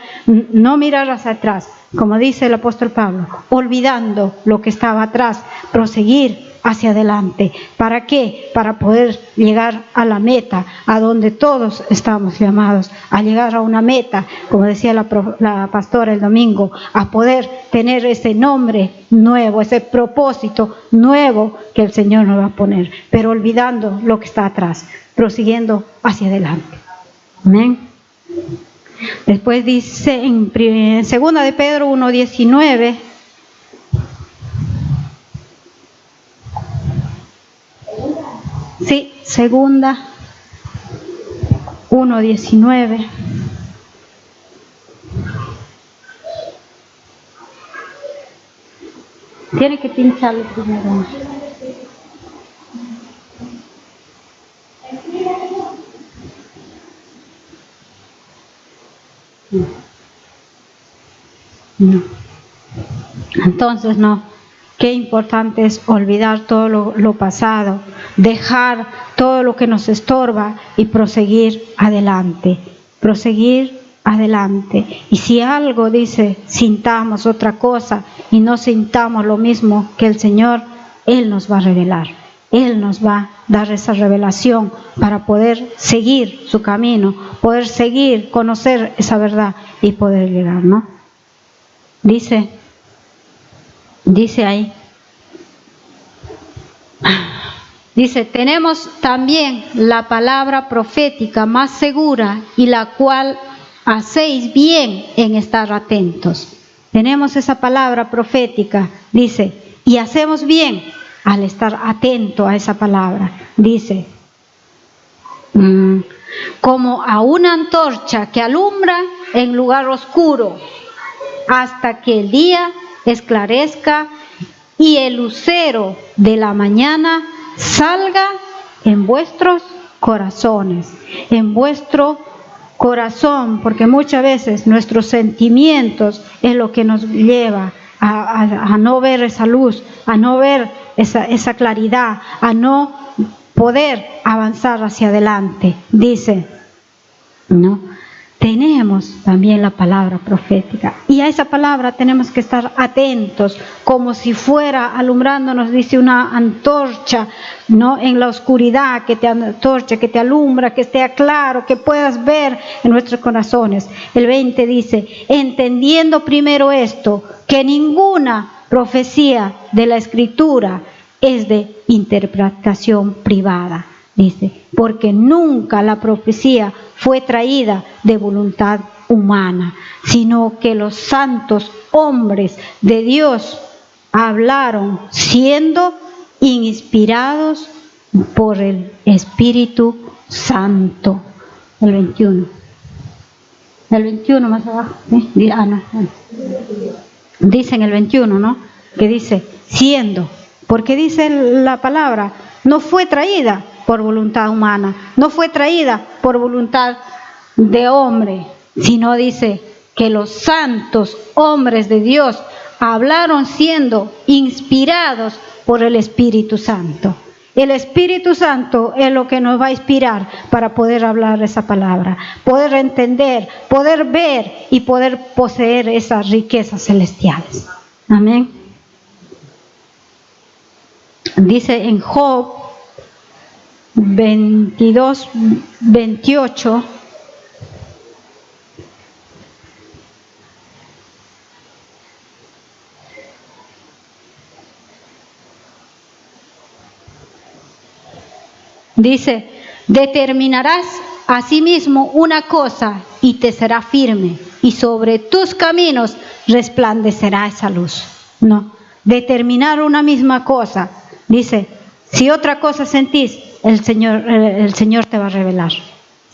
hacia atrás. Como dice el apóstol Pablo, olvidando lo que estaba atrás, proseguir hacia adelante. ¿Para qué? Para poder llegar a la meta, a donde todos estamos llamados, a llegar a una meta, como decía la pastora el domingo, a poder tener ese nombre nuevo, ese propósito nuevo que el Señor nos va a poner, pero olvidando lo que está atrás, prosiguiendo hacia adelante. Amén. Después dice en 2 de Pedro 1:19, sí, 2 1:19. Tiene que pincharlo primero. No. Entonces no. Qué importante es olvidar todo lo pasado, dejar todo lo que nos estorba y proseguir adelante. Proseguir adelante. Y si algo dice, sintamos otra cosa y no sintamos lo mismo que el Señor, Él nos va a revelar. Él nos va a dar esa revelación para poder seguir su camino, poder seguir, conocer esa verdad y poder llegar, ¿no? Dice ahí, dice, tenemos también la palabra profética más segura y la cual hacéis bien en estar atentos. Tenemos esa palabra profética, dice, y hacemos bien al estar atento a esa palabra. Dice, como a una antorcha que alumbra en lugar oscuro, hasta que el día esclarezca y el lucero de la mañana salga en vuestros corazones, en vuestro corazón, porque muchas veces nuestros sentimientos es lo que nos lleva a no ver esa luz, a no ver esa claridad, a no poder avanzar hacia adelante. Dice, ¿no? Tenemos también la palabra profética y a esa palabra tenemos que estar atentos, como si fuera alumbrándonos, dice, una antorcha, ¿no? En la oscuridad, que te antorcha, que te alumbra, que esté claro, que puedas ver en nuestros corazones. El 20 dice, entendiendo primero esto, que ninguna profecía de la Escritura es de interpretación privada. Dice, porque nunca la profecía fue traída de voluntad humana, sino que los santos hombres de Dios hablaron siendo inspirados por el Espíritu Santo. El 21. El 21 más abajo. Dice en el 21, ¿no? Que dice, siendo, porque dice la palabra, no fue traída por voluntad humana, no fue traída por voluntad de hombre, sino dice que los santos hombres de Dios hablaron siendo inspirados por el Espíritu Santo. El Espíritu Santo es lo que nos va a inspirar para poder hablar esa palabra, poder entender, poder ver y poder poseer esas riquezas celestiales. Amén. Dice en Job 22, 28. Dice, determinarás asimismo una cosa y te será firme, y sobre tus caminos resplandecerá esa luz. No, determinar una misma cosa. Dice, si otra cosa sentís, el Señor te va a revelar.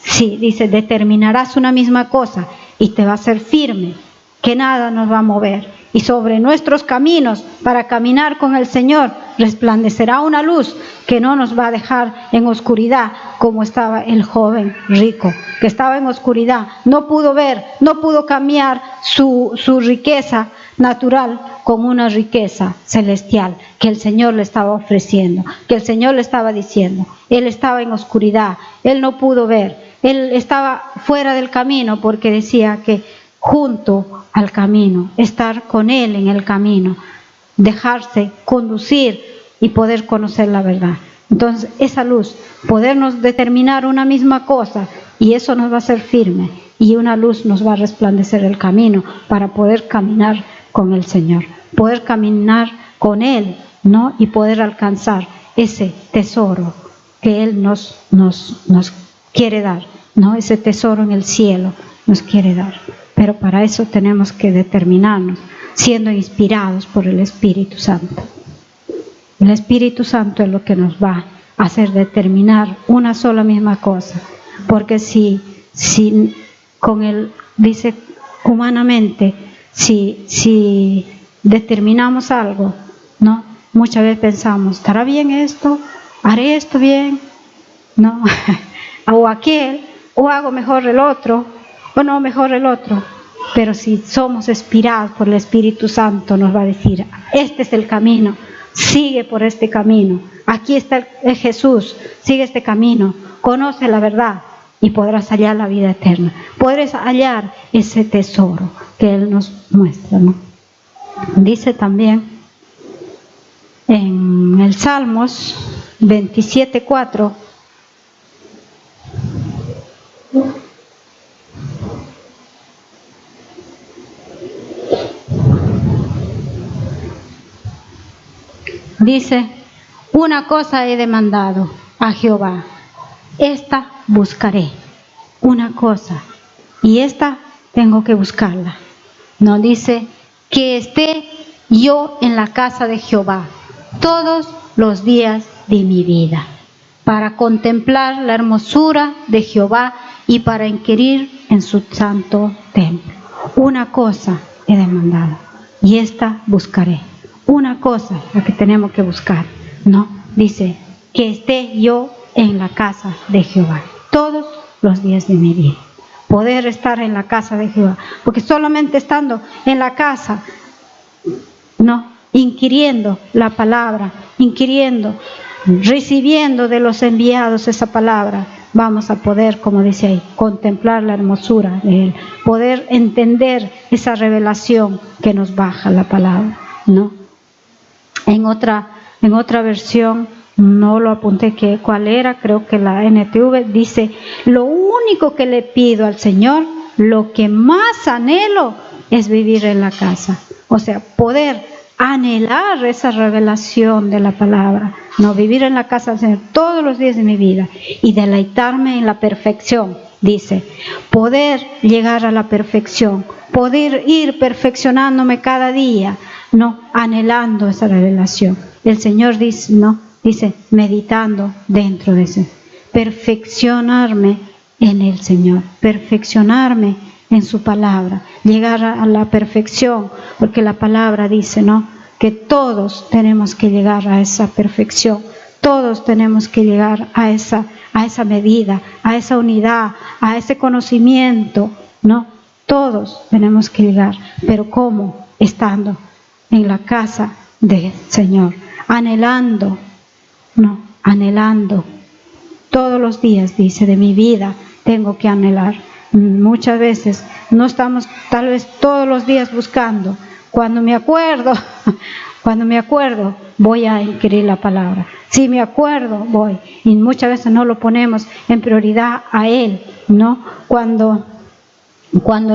Sí, dice, determinarás una misma cosa y te va a ser firme, que nada nos va a mover. Y sobre nuestros caminos, para caminar con el Señor, resplandecerá una luz que no nos va a dejar en oscuridad, como estaba el joven rico, que estaba en oscuridad, no pudo ver, no pudo cambiar su riqueza natural con una riqueza celestial que el Señor le estaba ofreciendo, que el Señor le estaba diciendo. Él estaba en oscuridad, él no pudo ver, él estaba fuera del camino porque decía que junto al camino, estar con Él en el camino, dejarse conducir y poder conocer la verdad. Entonces, esa luz, podernos determinar una misma cosa, y eso nos va a hacer firme, y una luz nos va a resplandecer el camino para poder caminar con el Señor, poder caminar con Él, ¿no? Y poder alcanzar ese tesoro que Él nos quiere dar, ¿no? Ese tesoro en el cielo nos quiere dar. Pero para eso tenemos que determinarnos, siendo inspirados por el Espíritu Santo. El Espíritu Santo es lo que nos va a hacer determinar una sola misma cosa. Porque si con él, dice humanamente, si determinamos algo, ¿no? Muchas veces pensamos, ¿estará bien esto? ¿Haré esto bien? ¿No? O aquel, o hago mejor el otro. O no, mejor el otro. Pero si somos inspirados por el Espíritu Santo, nos va a decir, este es el camino, sigue por este camino, aquí está el Jesús, sigue este camino, conoce la verdad y podrás hallar la vida eterna, podrás hallar ese tesoro que Él nos muestra, ¿no? Dice también en el Salmos 27:4, dice, una cosa he demandado a Jehová, esta buscaré, una cosa, y esta tengo que buscarla. No dice, que esté yo en la casa de Jehová todos los días de mi vida, para contemplar la hermosura de Jehová y para inquirir en su santo templo. Una cosa he demandado, y esta buscaré. Una cosa la que tenemos que buscar, ¿no? Dice, que esté yo en la casa de Jehová todos los días de mi vida. Poder estar en la casa de Jehová, porque solamente estando en la casa, ¿no? Inquiriendo la palabra, inquiriendo, recibiendo de los enviados esa palabra, vamos a poder, como dice ahí, contemplar la hermosura de Él, poder entender esa revelación que nos baja la palabra, ¿no? En otra versión, no lo apunté cuál era, creo que la NTV dice, lo único que le pido al Señor, lo que más anhelo es vivir en la casa. O sea, poder anhelar esa revelación de la palabra, no, vivir en la casa del Señor todos los días de mi vida y deleitarme en la perfección, dice, poder llegar a la perfección, poder ir perfeccionándome cada día, no, anhelando esa revelación. El Señor dice, no, dice, meditando dentro de ese, perfeccionarme en el Señor, perfeccionarme en su palabra, llegar a la perfección, porque la palabra dice, ¿no?, que todos tenemos que llegar a esa perfección, todos tenemos que llegar a esa medida, a esa unidad, a ese conocimiento, ¿no? Todos tenemos que llegar, pero ¿cómo? Estando en la casa del Señor, anhelando, ¿no?, anhelando. Todos los días, dice, de mi vida tengo que anhelar. Muchas veces no estamos tal vez todos los días buscando. Cuando me acuerdo, voy a inquirir la palabra. Si me acuerdo, voy. Y muchas veces no lo ponemos en prioridad a Él, ¿no? Cuando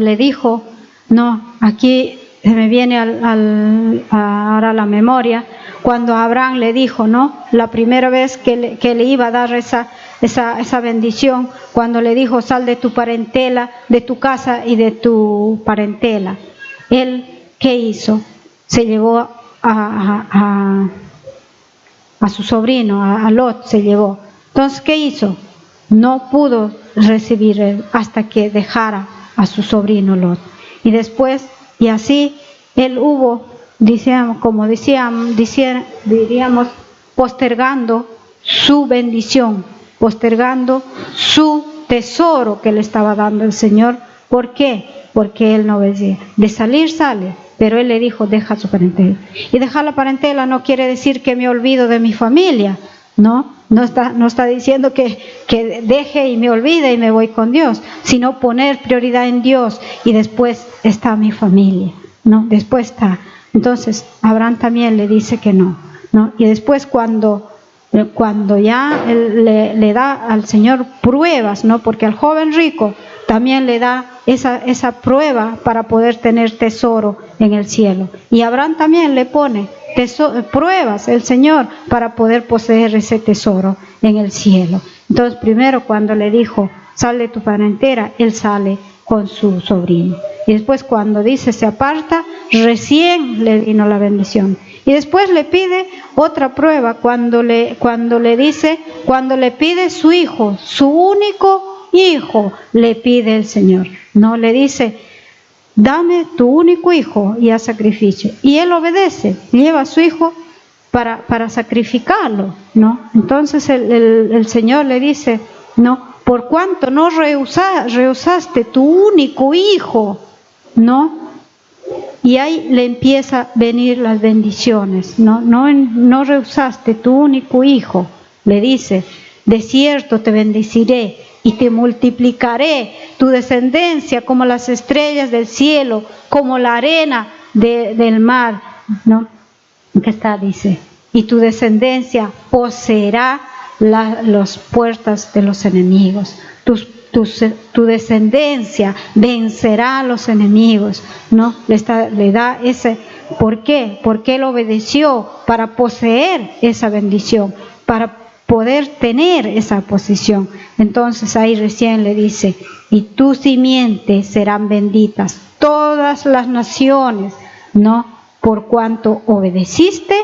le dijo, no, aquí se me viene ahora a la memoria, cuando Abraham le dijo, ¿no? La primera vez que le iba a dar esa bendición, cuando le dijo, sal de tu parentela, de tu casa y de tu parentela. Él, ¿qué hizo? Se llevó a su sobrino, a Lot se llevó. Entonces, ¿qué hizo? No pudo recibir él hasta que dejara a su sobrino Lot. Y después, y así, él hubo, diríamos, postergando su bendición, postergando su tesoro que le estaba dando el Señor. ¿Por qué? Porque él no obedecía. De salir, sale. Pero él le dijo, deja su parentela. Y dejar la parentela no quiere decir que me olvido de mi familia, ¿no? No está diciendo que deje y me olvide y me voy con Dios, sino poner prioridad en Dios y después está mi familia, ¿no? Después está. Entonces, Abraham también le dice que no, ¿no? Y después cuando ya él le da al Señor pruebas, ¿no? Porque al joven rico también le da esa prueba para poder tener tesoro en el cielo. Y Abraham también le pone pruebas el Señor para poder poseer ese tesoro en el cielo. Entonces, primero cuando le dijo, sal de tu parentela, él sale con su sobrino. Y después cuando dice, se aparta, recién le vino la bendición. Y después le pide otra prueba cuando le pide su hijo, su único hijo, le pide el Señor. No le dice, dame tu único hijo y haz sacrificio. Y él obedece, lleva a su hijo para sacrificarlo, ¿no? Entonces el Señor le dice, no, por cuanto no rehusaste tu único hijo, ¿no? Y ahí le empieza a venir las bendiciones, no rehusaste tu único hijo. Le dice, de cierto te bendeciré y te multiplicaré tu descendencia como las estrellas del cielo, como la arena del mar, ¿no? ¿Qué está? Dice, y tu descendencia poseerá las puertas de los enemigos. Tu descendencia vencerá a los enemigos, ¿no? Le da ese. ¿Por qué? Porque él obedeció para poseer esa bendición, para poder tener esa posición. Entonces ahí recién le dice, y tus simientes serán benditas todas las naciones, ¿no? Por cuanto obedeciste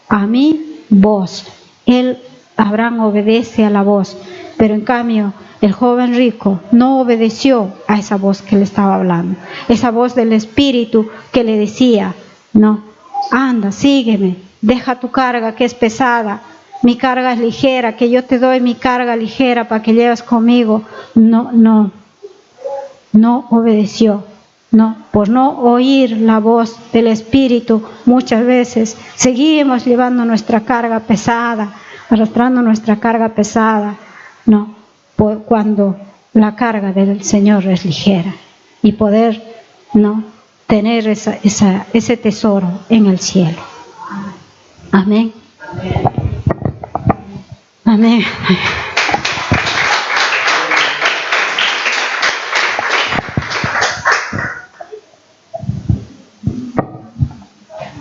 a mi voz. Abraham obedece a la voz, pero en cambio el joven rico no obedeció a esa voz que le estaba hablando, esa voz del Espíritu que le decía, no, anda, sígueme, deja tu carga que es pesada, mi carga es ligera, que yo te doy mi carga ligera para que lleves conmigo. No obedeció, no, por no oír la voz del Espíritu. Muchas veces seguimos llevando nuestra carga pesada, arrastrando nuestra carga pesada, no, cuando la carga del Señor es ligera, y poder, no, tener ese tesoro en el cielo. Amén. Amén.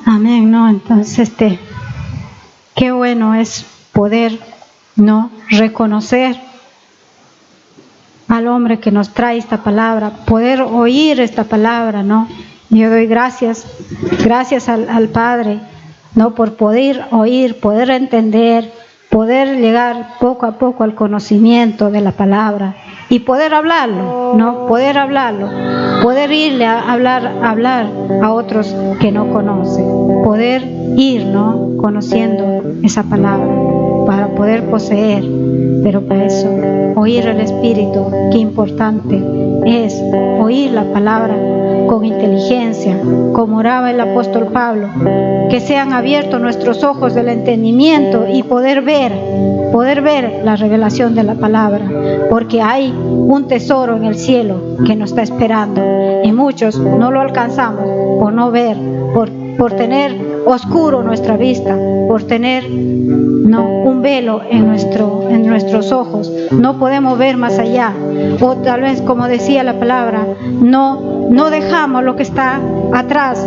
Amén, ¿no? Entonces, qué bueno es poder, ¿no?, reconocer al hombre que nos trae esta palabra, poder oír esta palabra, ¿no? Yo doy gracias al Padre, ¿no?, por poder oír, poder entender, poder llegar poco a poco al conocimiento de la palabra y poder hablarlo, ¿no? Poder hablarlo, poder irle a hablar a otros que no conocen, poder ir, ¿no?, conociendo esa palabra para poder poseer. Pero para eso, oír el Espíritu, qué importante es oír la palabra con inteligencia, como oraba el apóstol Pablo, que sean abiertos nuestros ojos del entendimiento y poder ver la revelación de la palabra, porque hay un tesoro en el cielo que nos está esperando y muchos no lo alcanzamos por no ver, por tener oscuro nuestra vista, por tener un velo en nuestros ojos. No podemos ver más allá, o tal vez, como decía la palabra, no dejamos lo que está atrás,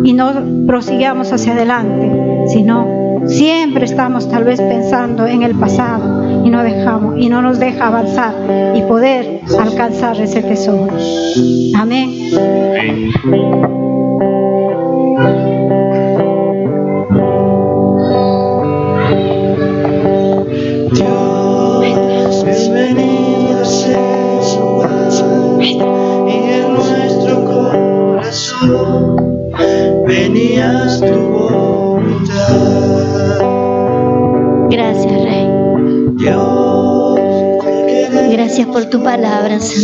y no prosigamos hacia adelante, sino siempre estamos tal vez pensando en el pasado y no nos deja avanzar y poder alcanzar ese tesoro. Amén. Dios, bienvenido sea su paz, y en nuestro corazón venías tu voluntad. Gracias, Rey. Dios, Gracias por tu palabra, Señor.